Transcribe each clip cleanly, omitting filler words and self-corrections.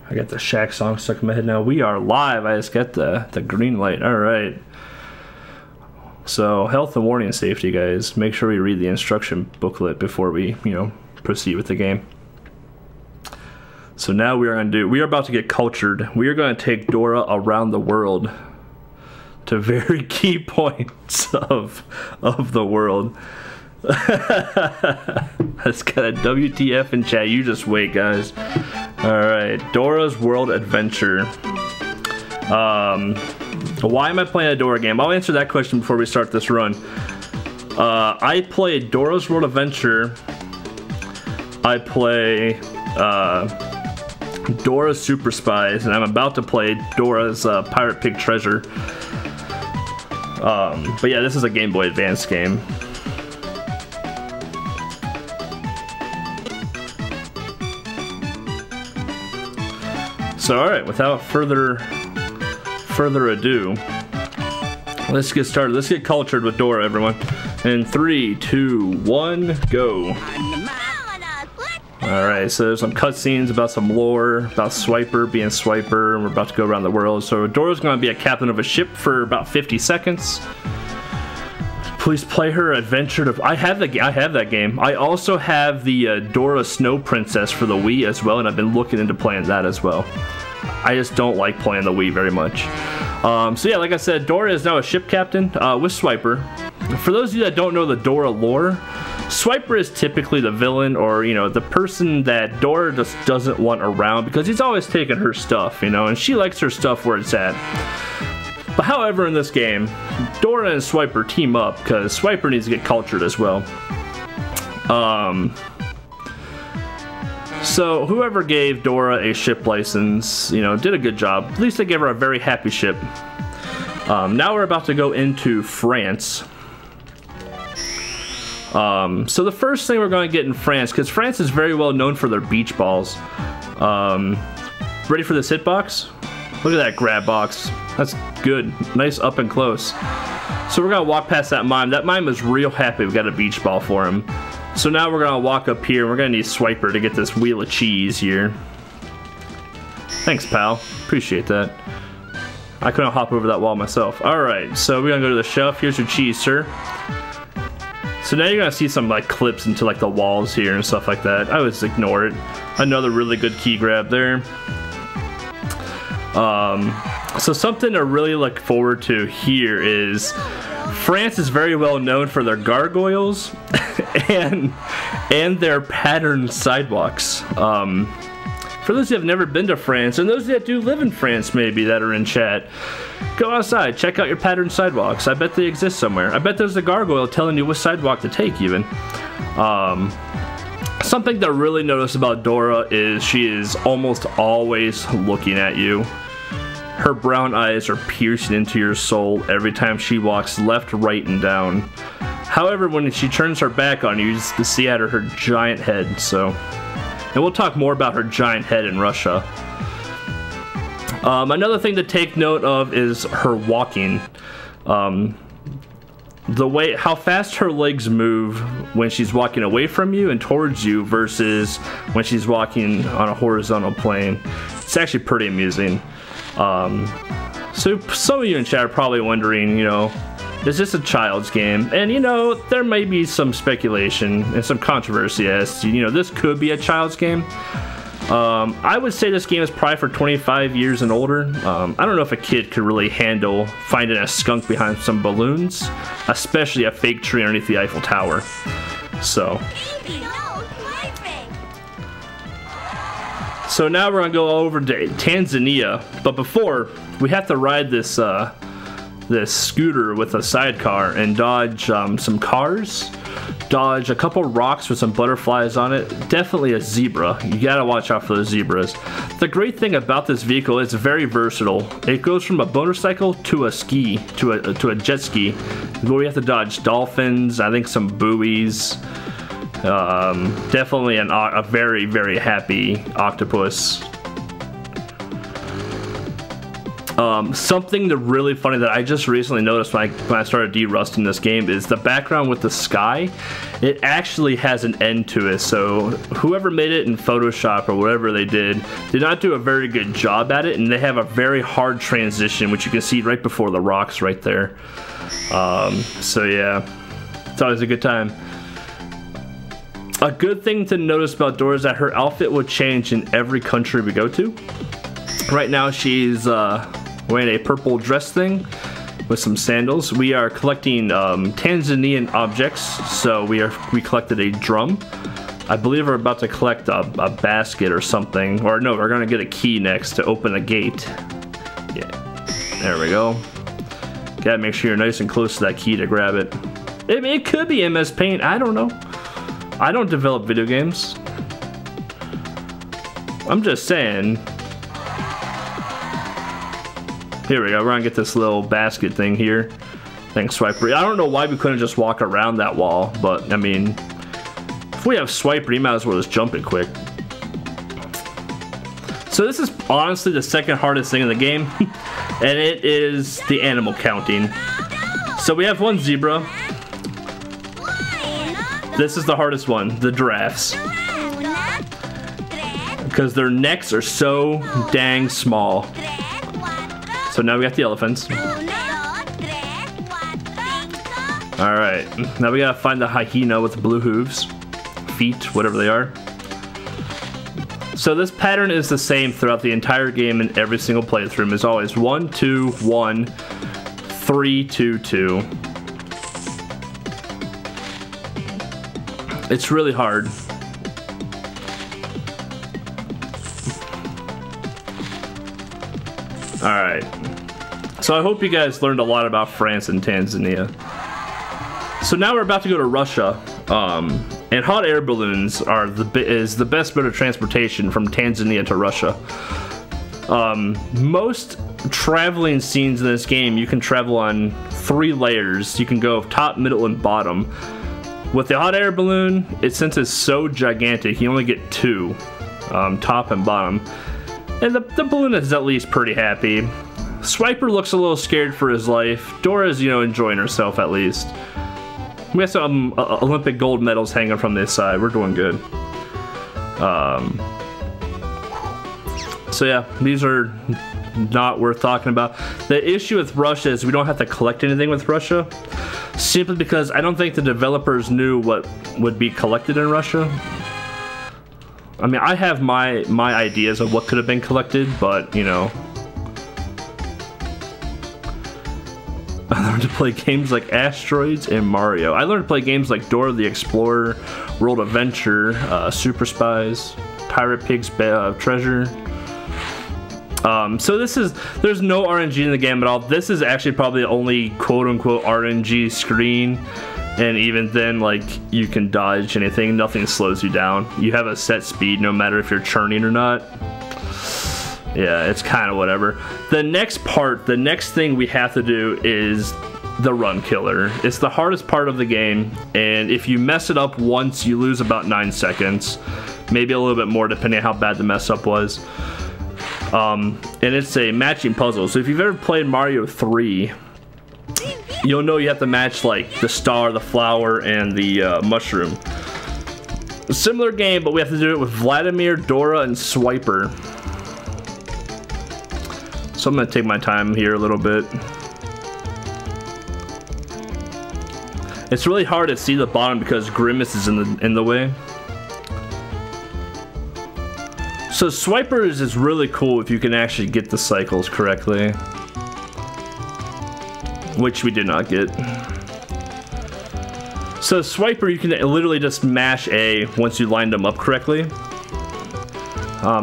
I got the Shaq song stuck in my head now. We are live. I just got the green light. All right. So health and warning and safety, guys. Make sure we read the instruction booklet before we, proceed with the game. So now we are about to get cultured. We are going to take Dora around the world to very key points of the world. That's got a WTF in chat. You just wait, guys. Alright, Dora's World Adventure. Why am I playing a Dora game? I'll answer that question before we start this run. I play Dora's World Adventure. I play Dora's Super Spies, and I'm about to play Dora's Pirate Pig Treasure. But yeah, this is a Game Boy Advance game. So alright, without further ado, let's get started. Let's get cultured with Dora, everyone. In 3, 2, 1, go. Alright, so there's some cutscenes about some lore, about Swiper being Swiper, and we're about to go around the world. So Dora's going to be a captain of a ship for about 50 seconds. Please play her adventure to... I have that game. I also have the Dora Snow Princess for the Wii as well, and I've been looking into playing that as well. I just don't like playing the Wii very much. So yeah, like I said, Dora is now a ship captain with Swiper. For those of you that don't know the Dora lore, Swiper is typically the villain, or the person that Dora just doesn't want around because he's always taking her stuff, and she likes her stuff where it's at. But however, in this game, Dora and Swiper team up because Swiper needs to get cultured as well. So whoever gave Dora a ship license, did a good job. At least they gave her a very happy ship. Now we're about to go into France. So the first thing we're going to get in France, because France is very well known for their beach balls. Ready for this hitbox? Look at that grab box. That's good. Nice up and close. So we're going to walk past that mime. That mime is real happy we got a beach ball for him. So now we're going to walk up here and we're going to need Swiper to get this wheel of cheese here. Thanks, pal. Appreciate that. I couldn't hop over that wall myself. Alright, so we're going to go to the shelf. Here's your cheese, sir. So now you're going to see some clips into the walls here and stuff like that. I would just ignore it. Another really good key grab there. So something to really look forward to here is France is very well known for their gargoyles and their patterned sidewalks. For those who have never been to France, and those that do live in France maybe that are in chat, go outside, check out your patterned sidewalks. I bet they exist somewhere. I bet there's a gargoyle telling you which sidewalk to take even. Something to really notice about Dora is she is almost always looking at you. Her brown eyes are piercing into your soul every time she walks left, right, and down. However, when she turns her back on you, you just see at her giant head, so... And we'll talk more about her giant head in Russia. Another thing to take note of is her walking. How fast her legs move when she's walking away from you and towards you versus when she's walking on a horizontal plane. It's actually pretty amusing. So some of you in chat are probably wondering, is this a child's game? And there may be some speculation and some controversy as to, this could be a child's game. I would say this game is probably for 25 years and older. I don't know if a kid could really handle finding a skunk behind some balloons, especially a fake tree underneath the Eiffel Tower. So now we're gonna go over to Tanzania, but before we have to ride this this scooter with a sidecar and dodge some cars, dodge a couple rocks with some butterflies on it. Definitely a zebra. You gotta watch out for those zebras. The great thing about this vehicle is it's very versatile. It goes from a motorcycle to a ski, to a jet ski, where we have to dodge dolphins, I think some buoys. Definitely a very, very happy octopus. Something really funny that I just recently noticed when I started de-rusting this game is the background with the sky. It actually has an end to it, so whoever made it in Photoshop or whatever they did not do a very good job at it, and they have a very hard transition, which you can see right before the rocks right there. So yeah, it's always a good time. A good thing to notice about Dora is that her outfit will change in every country we go to. Right now she's wearing a purple dress thing with some sandals. We are collecting Tanzanian objects, so we collected a drum. I believe we're about to collect a basket or something, or no, we're gonna get a key next to open a gate. Yeah, there we go. Gotta make sure you're nice and close to that key to grab it. It could be MS Paint, I don't know. I don't develop video games. I'm just saying. Here we go, we're gonna get this little basket thing here. Thanks, Swiper. I don't know why we couldn't just walk around that wall, but I mean, if we have Swiper, you might as well just jump it quick. So this is honestly the second hardest thing in the game, and it is the animal counting. So we have one zebra. This is the hardest one, the giraffes. Because their necks are so dang small. So now we got the elephants. Alright, now we gotta find the hyena with the blue hooves. Feet, whatever they are. So this pattern is the same throughout the entire game in every single playthrough. It's always 1, 2, 1, 3, 2, 2. It's really hard. Alright. So I hope you guys learned a lot about France and Tanzania. So now we're about to go to Russia. And hot air balloons are is the best mode of transportation from Tanzania to Russia. Most traveling scenes in this game, you can travel on 3 layers. You can go top, middle, and bottom. With the hot air balloon, since it's so gigantic, you only get 2, top and bottom. And the balloon is at least pretty happy. Swiper looks a little scared for his life. Dora's, you know, enjoying herself at least. We have some Olympic gold medals hanging from this side. We're doing good. So yeah, these are not worth talking about. The issue with Russia is we don't have to collect anything with Russia, simply because I don't think the developers knew what would be collected in Russia. I mean, I have my ideas of what could have been collected, but you know, I learned to play games like Asteroids and Mario. I learned to play games like Dora the Explorer, World Adventure, Super Spies, Pirate Pig's Treasure. So there's no RNG in the game at all. This is actually probably the only quote-unquote RNG screen, and even then, like, you can dodge anything. Nothing slows you down. You have a set speed no matter if you're churning or not. Yeah, it's kind of whatever. The next thing we have to do is the run killer. It's the hardest part of the game, and if you mess it up once, you lose about 9 seconds. Maybe a little bit more depending on how bad the mess up was. And it's a matching puzzle. So if you've ever played Mario 3, you'll know you have to match like the star, the flower, and the mushroom. A similar game, but we have to do it with Vladimir, Dora, and Swiper. So I'm gonna take my time here a little bit. It's really hard to see the bottom because Grimace is in the way. So Swipers is really cool if you can actually get the cycles correctly, which we did not get. So Swiper, you can literally just mash A once you line them up correctly.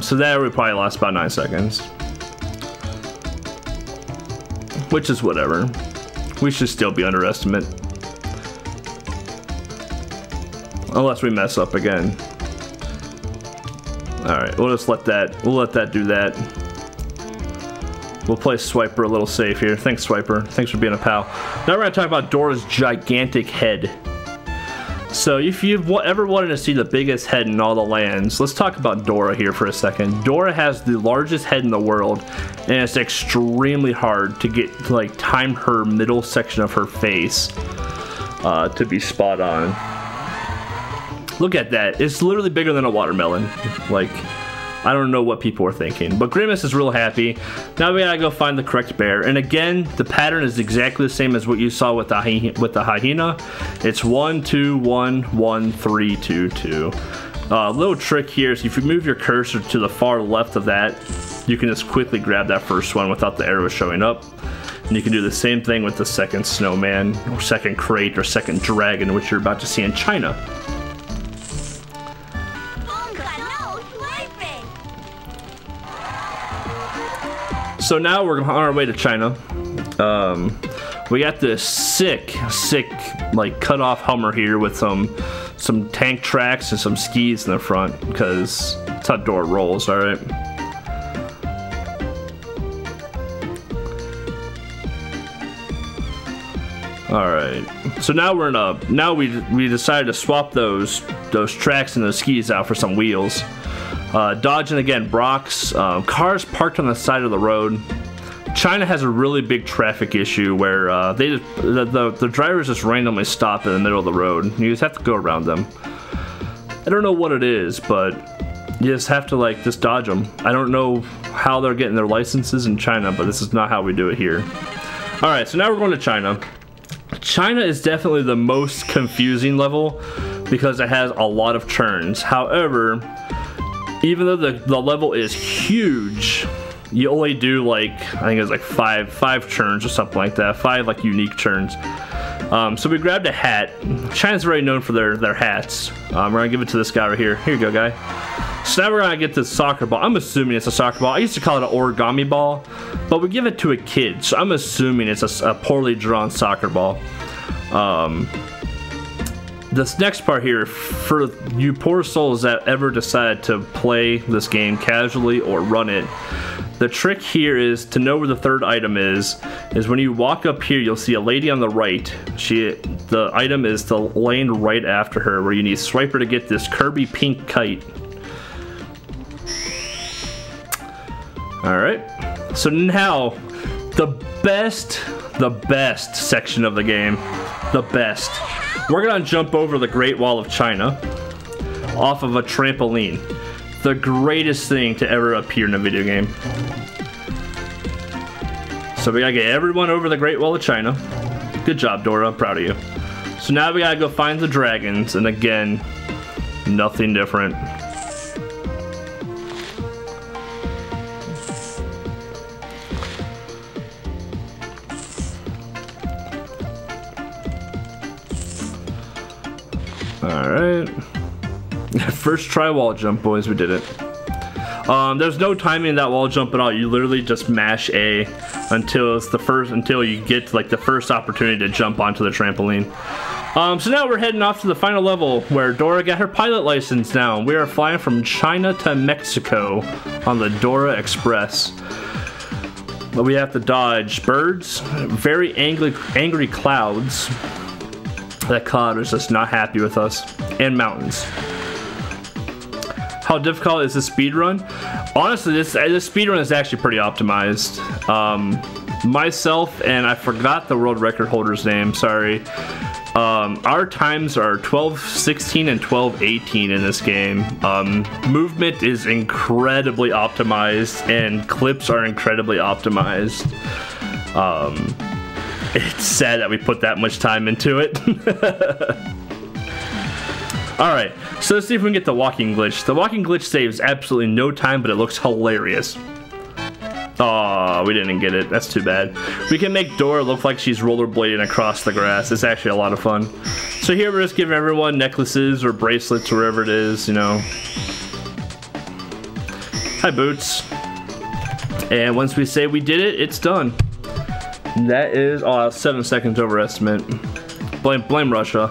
So that would probably last about 9 seconds. Which is whatever. We should still be underestimate. Unless we mess up again. Alright, we'll just let that do that. We'll play Swiper a little safe here. Thanks, Swiper. Thanks for being a pal. Now we're gonna talk about Dora's gigantic head. So if you've ever wanted to see the biggest head in all the lands, let's talk about Dora here for a second. Dora has the largest head in the world, and it's extremely hard to get, like, time her middle section of her face to be spot on. Look at that. It's literally bigger than a watermelon. Like, I don't know what people were thinking, but Grimace is real happy. Now we gotta go find the correct bear, and again, the pattern is exactly the same as what you saw with the hyena. It's 1 2 1 1 3 2 2. Little trick here is if you move your cursor to the far left of that, you can just quickly grab that first one without the arrow showing up. And you can do the same thing with the second snowman, or second crate, or second dragon, which you're about to see in China. So now we're on our way to China. We got this sick, like cut off Hummer here with some tank tracks and some skis in the front, because that's how Dora rolls. All right. All right. So now we're in a. Now we decided to swap those tracks and those skis out for some wheels. Dodging again, Brock's cars parked on the side of the road. China has a really big traffic issue where the drivers just randomly stop in the middle of the road. You just have to go around them. I don't know what it is, but you just have to like just dodge them. I don't know how they're getting their licenses in China, but this is not how we do it here. All right, so now we're going to China. China is definitely the most confusing level because it has a lot of turns. However, even though the level is huge, you only do like, I think it's like five turns or something like that. 5 like unique turns. So we grabbed a hat. China's very known for their hats. We're gonna give it to this guy right here. Here you go, guy. So now we're gonna get this soccer ball. I'm assuming it's a soccer ball. I used to call it an origami ball, but we give it to a kid, so I'm assuming it's a poorly drawn soccer ball. This next part here, for you poor souls that ever decide to play this game casually or run it, the trick here is to know where the third item is when you walk up here, you'll see a lady on the right. The item is the lane right after her, where you need Swiper to get this Kirby pink kite. Alright, so now the best section of the game, the best. We're gonna jump over the Great Wall of China off of a trampoline. The greatest thing to ever appear in a video game. So we gotta get everyone over the Great Wall of China. Good job, Dora, I'm proud of you. So now we gotta go find the dragons, and again, nothing different. Alright. First try wall jump, boys, we did it. There's no timing in that wall jump at all. You literally just mash A until you get like the first opportunity to jump onto the trampoline. So now we're heading off to the final level where Dora got her pilot license now. We are flying from China to Mexico on the Dora Express. But we have to dodge birds, very angry clouds. That cloud is just not happy with us, and mountains. How difficult is the speed run? Honestly, this speed run is actually pretty optimized. Myself, and I forgot the world record holder's name, sorry. Our times are 12:16 and 12:18 in this game. Movement is incredibly optimized, and clips are incredibly optimized. It's sad that we put that much time into it. Alright, so let's see if we can get the walking glitch. The walking glitch saves absolutely no time, but it looks hilarious. Aw, we didn't get it. That's too bad. We can make Dora look like she's rollerblading across the grass. It's actually a lot of fun. So here we're just giving everyone necklaces or bracelets, or wherever it is, you know. Hi, Boots. And once we say we did it, it's done. That is 7 seconds overestimate. Blame Russia.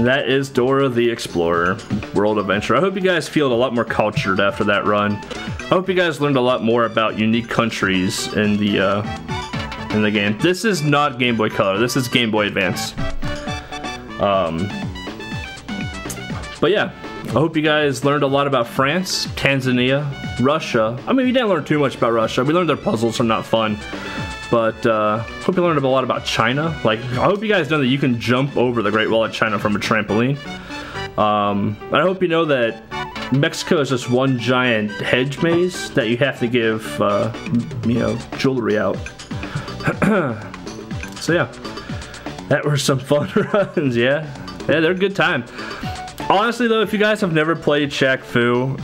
That is Dora the Explorer World Adventure. I hope you guys feel a lot more cultured after that run. I hope you guys learned a lot more about unique countries in the game. This is not Game Boy Color. This is Game Boy Advance. But yeah, I hope you guys learned a lot about France, Tanzania, Russia. I mean, we didn't learn too much about Russia. We learned their puzzles are not fun. But hope you learned a lot about China. Like, I hope you guys know that you can jump over the Great Wall of China from a trampoline. And I hope you know that Mexico is just one giant hedge maze that you have to give, you know, jewelry out. So yeah, that were some fun runs, yeah. Yeah, they're a good time. Honestly though, if you guys have never played Shaq Fu,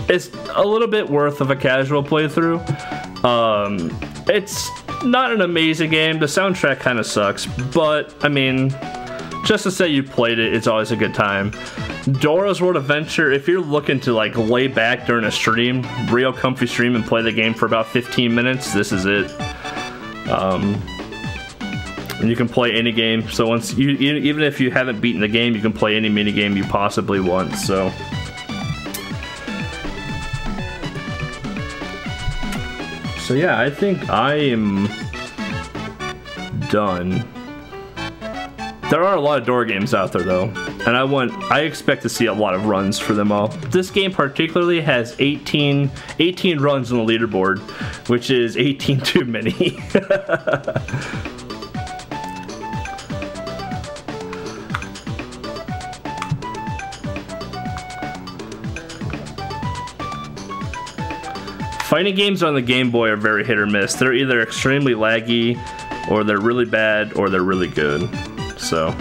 it's a little bit worth of a casual playthrough. It's not an amazing game. The soundtrack kind of sucks, but I mean, just to say you played it, it's always a good time. Dora's World Adventure, if you're looking to like lay back during a stream, real comfy stream, and play the game for about 15 minutes, this is it. And you can play any game, so once you, even if you haven't beaten the game, you can play any mini game you possibly want. So yeah, I think I am done. There are a lot of Dora games out there though, and I expect to see a lot of runs for them all. This game particularly has 18 runs on the leaderboard, which is 18 too many. Fighting games on the Game Boy are very hit or miss. They're either extremely laggy, or they're really bad, or they're really good. So